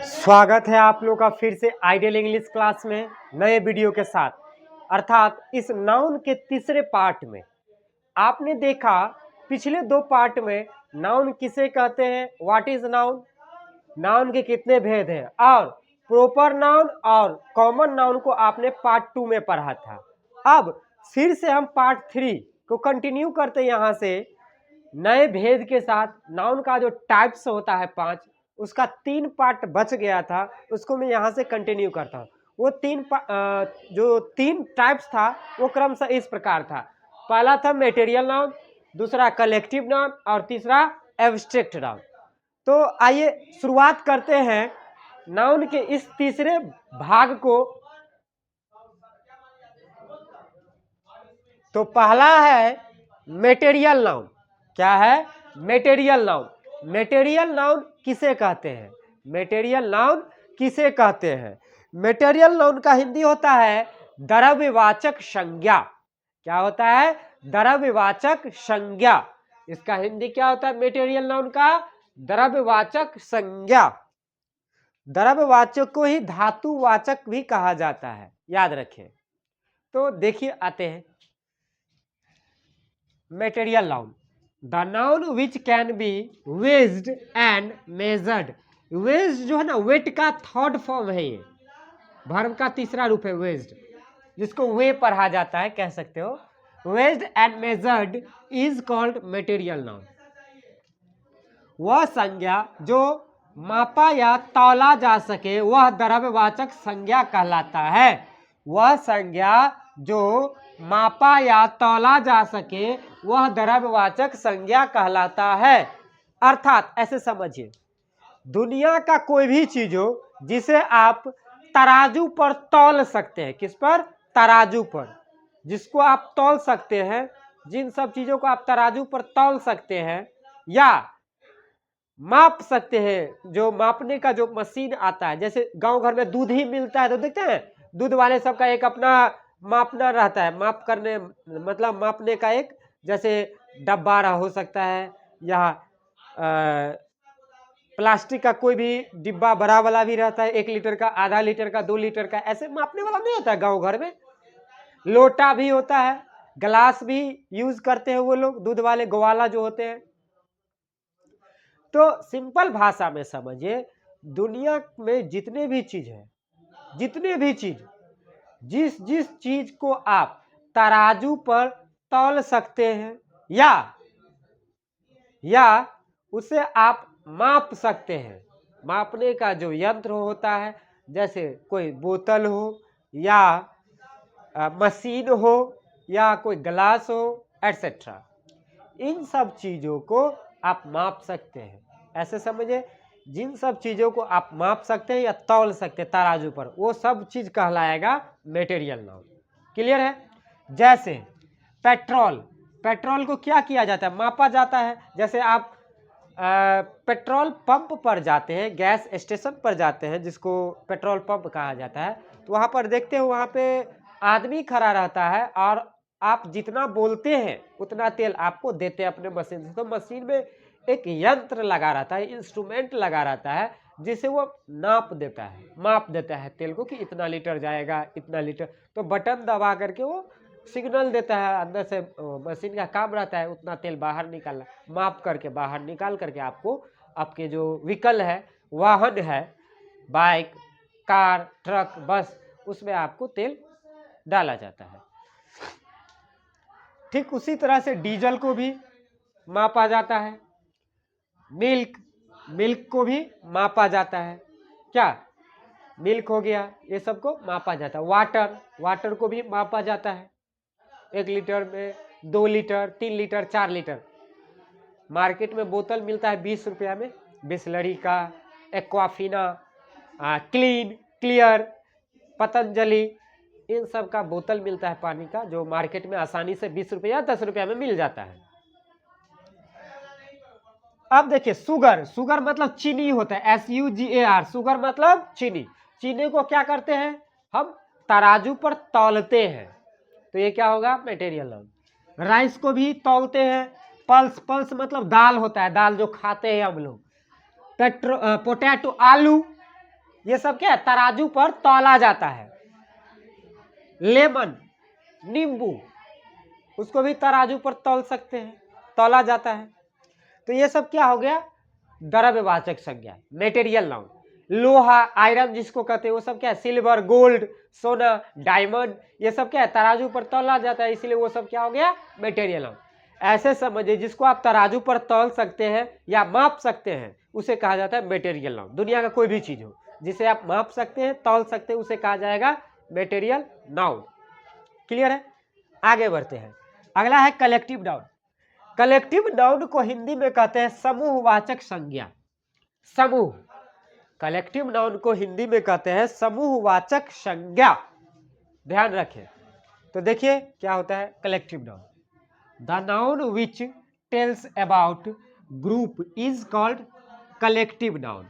स्वागत है आप लोग का फिर से आइडियल इंग्लिश क्लास में नए वीडियो के साथ। अर्थात इस नाउन के तीसरे पार्ट में आपने देखा पिछले दो पार्ट में नाउन किसे कहते हैं, व्हाट इज नाउन, नाउन के कितने भेद हैं और प्रॉपर नाउन और कॉमन नाउन को आपने पार्ट 2 में पढ़ा था। अब फिर से हम पार्ट 3 को कंटिन्यू करते हैं यहाँ से नए भेद के साथ। नाउन का जो टाइप्स होता है 5, उसका 3 पार्ट बच गया था, उसको मैं यहाँ से कंटिन्यू करता हूँ। वो जो 3 टाइप्स था वो क्रमशः इस प्रकार था। पहला था मटेरियल नाउन, दूसरा कलेक्टिव नाउन और तीसरा एब्स्ट्रैक्ट नाउन। तो आइए शुरुआत करते हैं नाउन के इस तीसरे भाग को। तो पहला है मटेरियल नाउन। क्या है? Material noun. मटेरियल नाउन किसे कहते हैं? मटेरियल नाउन किसे कहते हैं? मटेरियल नाउन का हिंदी होता है द्रव्यवाचक संज्ञा। क्या होता है? द्रव्यवाचक संज्ञा। इसका हिंदी क्या होता है? मटेरियल नाउन का द्रव्यवाचक संज्ञा। द्रव्यवाचक को ही धातुवाचक भी कहा जाता है, याद रखें। तो देखिए आते हैं material noun. The noun which can be weighed and measured. Weighed जो है ना, वेट का थर्ड फॉर्म है, ये वर्ब का तीसरा रूप है वेज्ड, जिसको वे पढ़ा जाता है, कह सकते हो। Weighed and measured is called material noun. वह संज्ञा जो मापा या तौला जा सके वह द्रव्यवाचक संज्ञा कहलाता है। वह संज्ञा जो मापा या तौला जा सके वह द्रव्यवाचक संज्ञा कहलाता है। अर्थात ऐसे समझिए, दुनिया का कोई भी चीज हो जिसे आप तराजू पर तौल सकते हैं। किस पर? तराजू पर। जिसको आप तौल सकते हैं, जिन सब चीजों को आप तराजू पर तौल सकते हैं या माप सकते हैं, जो मापने का जो मशीन आता है, जैसे गांव घर में दूध ही मिलता है तो देखते हैं दूध वाले सबका एक अपना मापना रहता है, माप करने मतलब मापने का एक, जैसे डब्बा हो सकता है या प्लास्टिक का कोई भी डिब्बा बड़ा वाला भी रहता है, 1 लीटर का, आधा लीटर का, 2 लीटर का, ऐसे मापने वाला नहीं होता है गाँव घर में। लोटा भी होता है, गिलास भी यूज करते हैं वो लोग, दूध वाले ग्वाला जो होते हैं। तो सिंपल भाषा में समझिए, दुनिया में जितने भी चीज है, जितने भी चीज, जिस जिस चीज को आप तराजू पर तौल सकते हैं या उसे आप माप सकते हैं, मापने का जो यंत्र होता है, जैसे कोई बोतल हो या मशीन हो या कोई गिलास हो एटसेट्रा, इन सब चीजों को आप माप सकते हैं। ऐसे समझिए, जिन सब चीजों को आप माप सकते हैं या तौल सकते हैं तराजू पर, वो सब चीज कहलाएगा मटेरियल नाउन। क्लियर है? जैसे पेट्रोल, पेट्रोल को क्या किया जाता है? मापा जाता है। जैसे आप पेट्रोल पंप पर जाते हैं, गैस स्टेशन पर जाते हैं, जिसको पेट्रोल पंप कहा जाता है, तो वहां पर देखते हो वहां पे आदमी खड़ा रहता है और आप जितना बोलते हैं उतना तेल आपको देते हैं अपने मशीन से। तो मशीन में एक यंत्र लगा रहता है, इंस्ट्रूमेंट लगा रहता है, जिसे वो नाप देता है, माप देता है तेल को कि इतना लीटर जाएगा, इतना लीटर। तो बटन दबा करके वो सिग्नल देता है, अंदर से मशीन का काम रहता है उतना तेल बाहर निकालना, माप करके बाहर निकाल करके आपको आपके जो व्हीकल है, वाहन है, बाइक, कार, ट्रक, बस, उसमें आपको तेल डाला जाता है। ठीक उसी तरह से डीजल को भी मापा जाता है, मिल्क को भी मापा जाता है। क्या? मिल्क हो गया, ये सबको मापा जाता है। वाटर को भी मापा जाता है, 1 लीटर में 2 लीटर, 3 लीटर, 4 लीटर। मार्केट में बोतल मिलता है 20 रुपया में, बिसलरी का, एक्वाफिना, क्लियर, पतंजलि, इन सब का बोतल मिलता है पानी का, जो मार्केट में आसानी से 20 रुपया 10 रुपया में मिल जाता है। अब देखिए सुगर मतलब चीनी होता है, SUGAR, सुगर मतलब चीनी। चीनी को क्या करते हैं? हम तराजू पर तौलते हैं, तो ये क्या होगा? Material noun. राइस को भी तौलते हैं, पल्स मतलब दाल होता है, दाल जो खाते हैं हम लोग। पोटैटो, आलू, ये सब क्या है, तराजू पर तौला जाता है। लेमन, नींबू, उसको भी तराजू पर तौल सकते हैं, तौला जाता है। तो ये सब क्या हो गया, द्रव्यवाचक संज्ञा, मेटेरियल नाउन। लोहा, आयरन जिसको कहते हैं, वो सब क्या है, सिल्वर, गोल्ड, सोना, डायमंड, ये सब क्या है, तराजू पर तौला जाता है, इसलिए वो सब क्या हो गया, मेटेरियल नाउन। ऐसे समझिए, जिसको आप तराजू पर तौल सकते हैं या माप सकते हैं, उसे कहा जाता है मेटेरियल नाउन। दुनिया का कोई भी चीज हो जिसे आप माप सकते हैं, तौल सकते हैं, उसे कहा जाएगा मेटेरियल नाउन। क्लियर है? आगे बढ़ते हैं। अगला है कलेक्टिव नाउन। कलेक्टिव नाउन को हिंदी में कहते हैं समूहवाचक संज्ञा। समूह, कलेक्टिव नाउन को हिंदी में कहते हैं समूहवाचक संज्ञा। ध्यान रखें। तो देखिए क्या होता है collective noun. The noun which tells about group is called collective noun.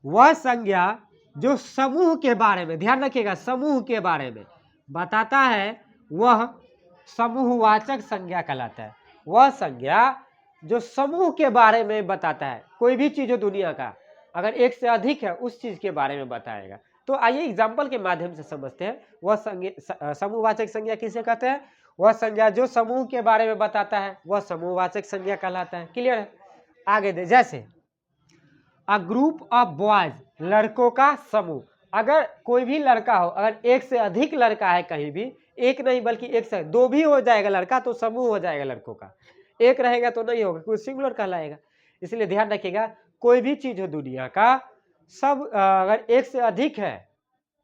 वह संज्ञा जो समूह के बारे में, ध्यान रखिएगा, समूह के बारे में बताता है, वह समूहवाचक संज्ञा कहलाता है। वह संज्ञा जो समूह के बारे में बताता है, कोई भी चीज हो दुनिया का, अगर एक से अधिक है उस चीज के बारे में बताएगा। तो आइए एग्जाम्पल के माध्यम से समझते हैं। वह समूहवाचक संज्ञा किसे कहते हैं? वह संज्ञा जो समूह के बारे में बताता है, वह समूहवाचक संज्ञा कहलाता है। क्लियर है? आगे दे, जैसे अ ग्रुप ऑफ बॉयज, लड़कों का समूह। अगर कोई भी लड़का हो, अगर एक से अधिक लड़का है कहीं भी, एक नहीं बल्कि एक से दो भी हो जाएगा लड़का, तो समूह हो जाएगा लड़कों का। एक रहेगा तो नहीं होगा, कोई सिंगुलर कहलाएगा। इसलिए ध्यान रखिएगा, कोई भी चीज हो दुनिया का, सब अगर एक से अधिक है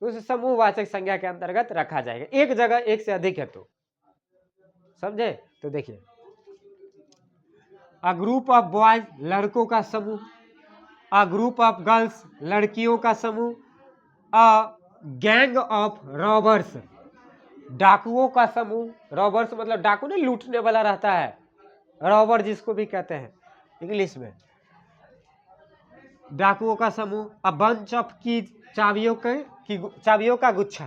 तो उसे समूहवाचक संज्ञा के अंतर्गत रखा जाएगा। एक जगह एक से अधिक है तो, समझे? तो देखिए, अ ग्रुप ऑफ बॉयज, लड़कों का समूह। अ ग्रुप ऑफ गर्ल्स, लड़कियों का समूह। अ गैंग ऑफ रॉबर्स, डाकुओं का समूह। रॉबर्स मतलब डाकू नहीं, लूटने वाला रहता है, रॉबर जिसको भी कहते हैं इंग्लिश में, डाकुओं का समूह। अ बंच ऑफ कीज, चाबियों का गुच्छा।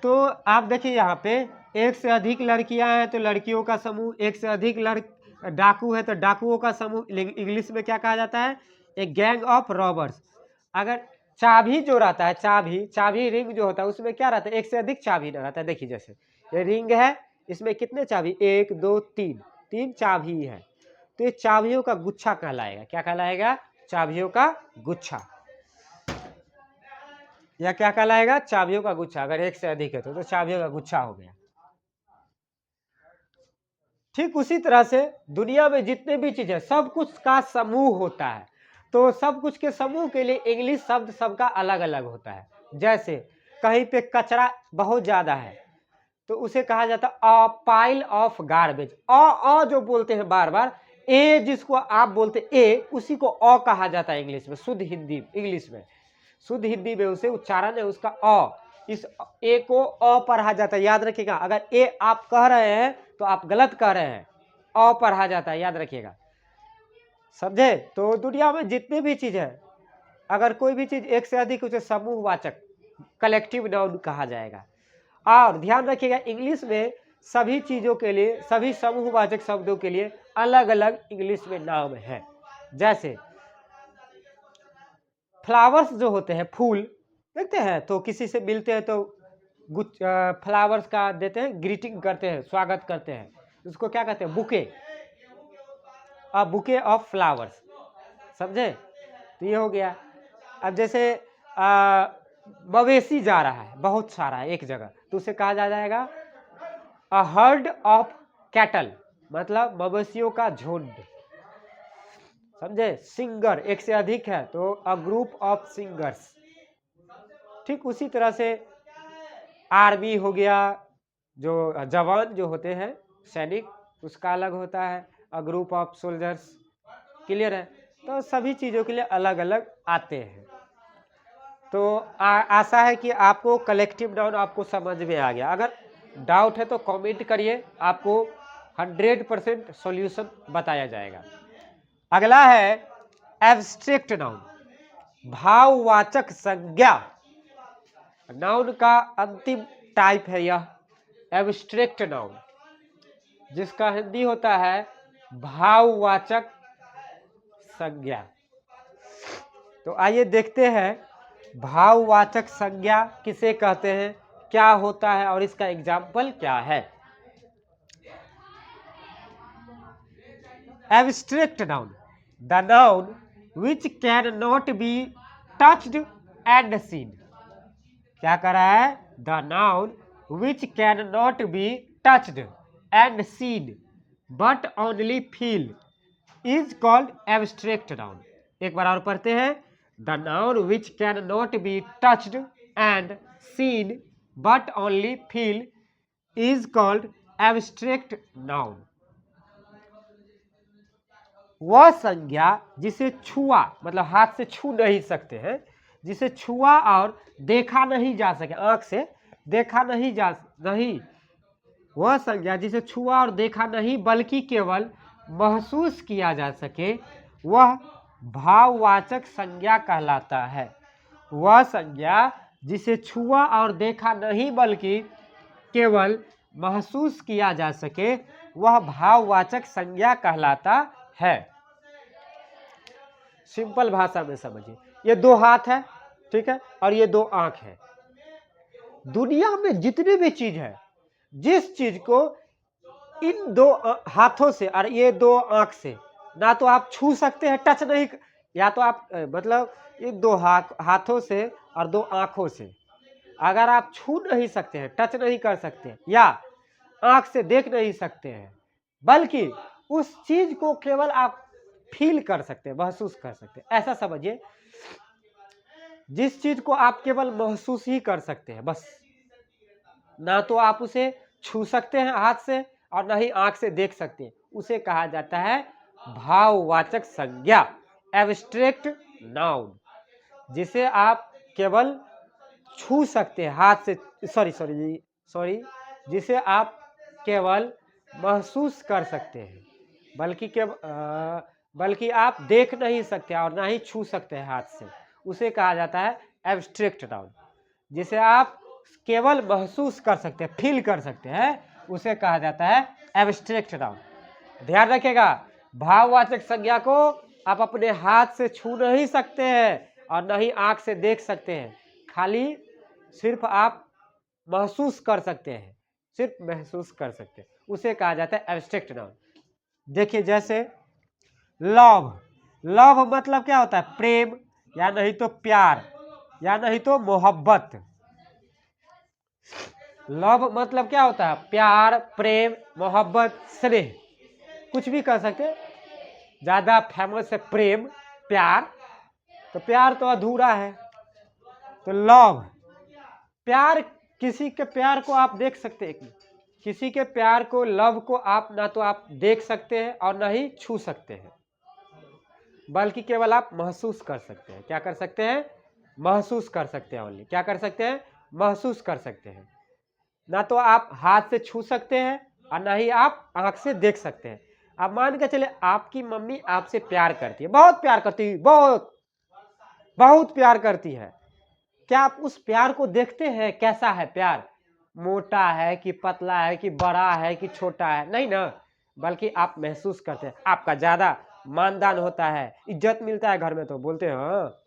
तो आप देखिए यहाँ पे एक से अधिक लड़कियां हैं तो लड़कियों का समूह, एक से अधिक डाकू है तो डाकुओं का समूह। इंग्लिश में क्या कहा जाता है? एक गैंग ऑफ रॉबर्स। अगर चाबी जो रहता है, चाबी रिंग जो होता है, उसमें क्या रहता है? एक से अधिक चाबी ना रहता है। देखिए जैसे ये रिंग है, इसमें कितने चाबी? 1 2 3, 3 चाबी है, तो ये चाबियों का गुच्छा कहलाएगा। क्या कहलाएगा? चाबियों का गुच्छा। या क्या कहलाएगा? चाबियों का गुच्छा। अगर एक से अधिक है तो चाबियों का गुच्छा हो गया। ठीक उसी तरह से दुनिया में जितने भी चीज है, सब कुछ का समूह होता है। तो सब कुछ के समूह के लिए इंग्लिश शब्द सबका अलग अलग होता है। जैसे कहीं पे कचरा बहुत ज्यादा है तो उसे कहा जाता है अ पाइल ऑफ गार्बेज। अ जो बोलते हैं बार बार, ए जिसको आप बोलते ए, उसी को अ कहा जाता है इंग्लिश में, शुद्ध हिंदी इंग्लिश में। शुद्ध हिंदी में उसे उच्चारण है उसका अ। इस ए को अ पढ़ा जाता है, याद रखिएगा। अगर ए आप कह रहे हैं तो आप गलत कह रहे हैं, अ पढ़ा जाता है, याद रखिएगा। समझे? तो दुनिया में जितनी भी चीज है, अगर कोई भी चीज एक से अधिक, उसे समूहवाचक कलेक्टिव नाउन कहा जाएगा। और ध्यान रखिएगा, इंग्लिश में सभी चीजों के लिए, सभी समूहवाचक शब्दों के लिए अलग अलग इंग्लिश में नाम है। जैसे फ्लावर्स जो होते हैं, फूल देखते हैं, तो किसी से मिलते हैं तो फ्लावर्स का देते हैं, ग्रीटिंग करते हैं, स्वागत करते हैं, उसको क्या कहते हैं? Bouquet. A bouquet of flowers. समझे? तो ये हो गया। अब जैसे मवेशी जा रहा है, बहुत सारा है एक जगह, तो उसे कहा जा जाएगा अ हर्ड ऑफ कैटल, मतलब मवेशियों का झुंड। समझे? सिंगर एक से अधिक है तो अ ग्रुप ऑफ सिंगर्स। ठीक उसी तरह से आर्मी हो गया, जो जवान जो होते हैं, सैनिक, उसका अलग होता है a group of soldiers. Clear है? तो सभी चीज़ों के लिए अलग अलग आते हैं। तो आशा है कि आपको कलेक्टिव नाउन आपको समझ में आ गया। अगर डाउट है तो कमेंट करिए, आपको 100% सॉल्यूशन बताया जाएगा। अगला है एब्स्ट्रैक्ट नाउन, भाववाचक संज्ञा। नाउन का अंतिम टाइप है यह एब्स्ट्रैक्ट नाउन, जिसका हिंदी होता है भाववाचक संज्ञा। तो आइए देखते हैं भाववाचक संज्ञा किसे कहते हैं, क्या होता है और इसका एग्जाम्पल क्या है। Abstract noun, the noun which can not be touched and seen. क्या कर रहा है, the noun which can not be touched and seen but only feel is called abstract noun. एक बार और पढ़ते हैं, the noun which can not be touched and seen but only feel is called abstract noun. वह संज्ञा जिसे छुआ, मतलब हाथ से छू नहीं सकते हैं, जिसे छुआ और देखा नहीं जा सके, आंख से देखा नहीं, वह संज्ञा जिसे छुआ और देखा नहीं बल्कि केवल महसूस किया जा सके, वह भाववाचक संज्ञा कहलाता है। वह संज्ञा जिसे छुआ और देखा नहीं बल्कि केवल महसूस किया जा सके, वह भाववाचक संज्ञा कहलाता है। सिंपल भाषा में समझिए, ये दो हाथ है, ठीक है, और ये दो आंख है। दुनिया में जितनी भी चीज है, जिस चीज को इन दो हाथों से और ये दो आंख से ना तो आप छू सकते हैं, टच नहीं, या तो आप मतलब इन दो हाथों से और दो आंखों से अगर आप छू नहीं सकते हैं, टच नहीं कर सकते या आंख से देख नहीं सकते हैं, बल्कि उस चीज को केवल आप फील कर सकते हैं, महसूस कर सकते हैं। ऐसा समझिए, जिस चीज को आप केवल महसूस ही कर सकते हैं, बस ना तो आप उसे छू सकते हैं हाथ से और ना ही आंख से देख सकते हैं, उसे कहा जाता है भाववाचक संज्ञा, एब्स्ट्रैक्ट नाउन। जिसे आप केवल छू सकते हैं हाथ से, सॉरी, जिसे आप केवल महसूस कर सकते हैं, बल्कि आप देख नहीं सकते और ना ही छू सकते हैं हाथ से, उसे कहा जाता है एब्स्ट्रैक्ट नाउन। जिसे आप केवल महसूस कर सकते हैं, फील कर सकते हैं, उसे कहा जाता है एब्स्ट्रैक्ट नाउन। ध्यान रखिएगा, भाववाचक संज्ञा को आप अपने हाथ से छू नहीं सकते हैं और न ही आंख से देख सकते हैं, खाली सिर्फ आप महसूस कर सकते हैं, सिर्फ महसूस कर सकते हैं, उसे कहा जाता है एब्स्ट्रैक्ट नाउन। देखिए जैसे लव, लव मतलब क्या होता है, प्रेम या नहीं तो प्यार या नहीं तो मोहब्बत। लव मतलब क्या होता है, प्यार, प्रेम, मोहब्बत, स्नेह, कुछ भी कह सकते हैं। ज्यादा फेमस है प्रेम, प्यार, तो प्यार तो अधूरा है, तो लव, प्यार, किसी के प्यार को आप देख सकते हैं, किसी के प्यार को, लव को आप ना तो आप देख सकते हैं और ना ही छू सकते हैं, बल्कि केवल आप महसूस कर सकते हैं। क्या कर सकते हैं, महसूस कर सकते हैं, ओनली क्या कर सकते हैं, महसूस कर सकते हैं। ना तो आप हाथ से छू सकते हैं और ना ही आप आंख से देख सकते हैं। अब मान के चले आपकी मम्मी आपसे प्यार करती है, बहुत प्यार करती है, बहुत बहुत प्यार करती है, क्या आप उस प्यार को देखते हैं, कैसा है प्यार, मोटा है कि पतला है कि बड़ा है कि छोटा है, नहीं ना, बल्कि आप महसूस करते हैं। आपका ज्यादा मानदान होता है, इज्जत मिलता है घर में, तो बोलते हैं हाँ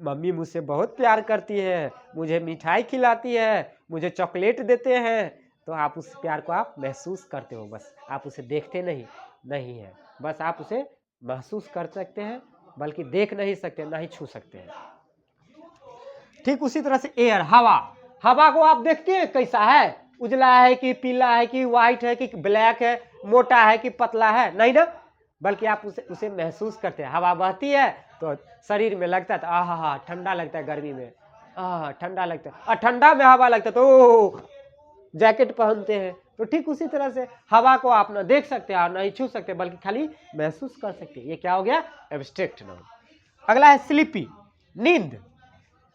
मम्मी मुझसे बहुत प्यार करती है, मुझे मिठाई खिलाती है, मुझे चॉकलेट देते हैं, तो आप उस प्यार को आप महसूस करते हो, बस आप उसे देखते नहीं है, बस आप उसे महसूस कर सकते हैं, बल्कि देख नहीं सकते, ना ही छू सकते हैं। ठीक उसी तरह से एयर, हवा, हवा को आप देखते हैं कैसा है, उजला है कि पीला है कि व्हाइट है कि ब्लैक है, मोटा है कि पतला है, नहीं ना, बल्कि आप उसे महसूस करते हैं। हवा बहती है तो शरीर में लगता है, तो आहा ठंडा लगता है, गर्मी में ठंडा लगता है, और ठंडा में हवा लगता है तो जैकेट पहनते हैं। तो ठीक उसी तरह से हवा को आप ना देख सकते हैं और ना ही छू सकते, बल्कि खाली महसूस कर सकते हैं। ये क्या हो गया, एब्स्ट्रैक्ट नाउन। अगला है स्लीपी, नींद।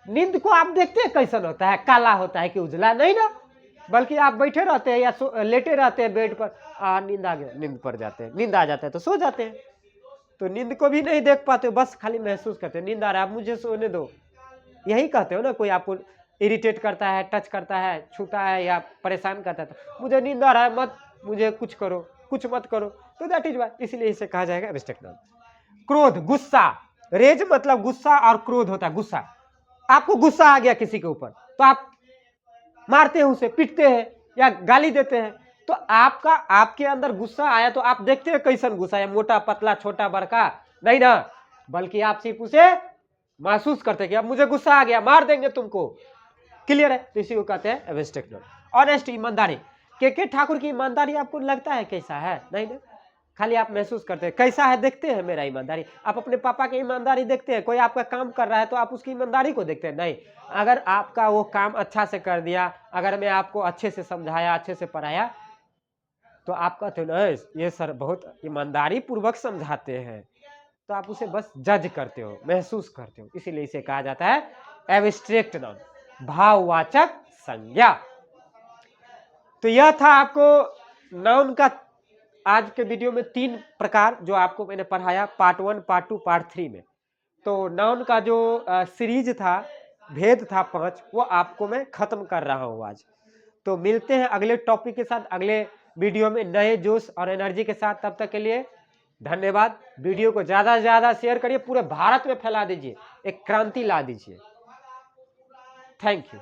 नींद को आप देखते हैं कैसा होता है, काला होता है कि उजला, नहीं ना, बल्कि आप बैठे रहते हैं या लेटे रहते हैं बेड पर, नींद आ गया, नींद पड़ जाते हैं, नींद आ जाता है तो सो जाते हैं। तो नींद को भी नहीं देख पाते हो, बस खाली महसूस करते हैं, नींद आ रहा है, आप मुझे सोने दो, यही कहते हो ना। कोई आपको इरिटेट करता है, टच करता है, छूता है या परेशान करता है, तो मुझे नींद आ रहा है, मत मुझे कुछ करो, कुछ मत करो, तो दैट इज वाई, इसलिए इसे कहा जाएगा एब्स्ट्रैक्ट नाउन। क्रोध, गुस्सा, रेज मतलब गुस्सा और क्रोध होता है, गुस्सा। आपको गुस्सा आ गया किसी के ऊपर तो आप मारते हैं, उसे पीटते हैं या गाली देते हैं। तो आपके अंदर गुस्सा आया तो आप देखते हैं कैसन गुस्सा है, मोटा पतला छोटा बड़का, नहीं ना, बल्कि आप सिर्फ उसे महसूस करते हैं कि अब मुझे गुस्सा आ गया, मार देंगे तुमको। क्लियर है? तो इसी को कहते हैं एब्स्ट्रैक्ट नॉन। ऑनेस्ट, ईमानदारी। के ठाकुर की ईमानदारी आपको लगता है कैसा है? नहीं ना, खाली आप महसूस करते हैं। कैसा है देखते हैं मेरा ईमानदारी? आप अपने पापा की ईमानदारी देखते हैं? कोई आपका काम कर रहा है तो आप उसकी ईमानदारी को देखते हैं? नहीं। अगर आपका वो काम अच्छा से कर दिया, अगर मैं आपको अच्छे से समझाया, अच्छे से पढ़ाया, तो आप कहते हो ये सर बहुत ईमानदारी पूर्वक समझाते हैं, तो आप उसे बस जज करते हो, महसूस करते हो। इसीलिए इसे कहा जाता है एब्स्ट्रैक्ट नाउन, भाववाचक संज्ञा। तो यह था आपको नाउन का आज के वीडियो में 3 प्रकार जो आपको मैंने पढ़ाया, पार्ट 1, पार्ट 2, पार्ट 3 में। तो नाउन का जो सीरीज था, भेद था 5, वो आपको मैं खत्म कर रहा हूँ आज। तो मिलते हैं अगले टॉपिक के साथ, अगले वीडियो में नए जोश और एनर्जी के साथ। तब तक के लिए धन्यवाद। वीडियो को ज्यादा से ज्यादा शेयर करिए, पूरे भारत में फैला दीजिए, एक क्रांति ला दीजिए। Thank you.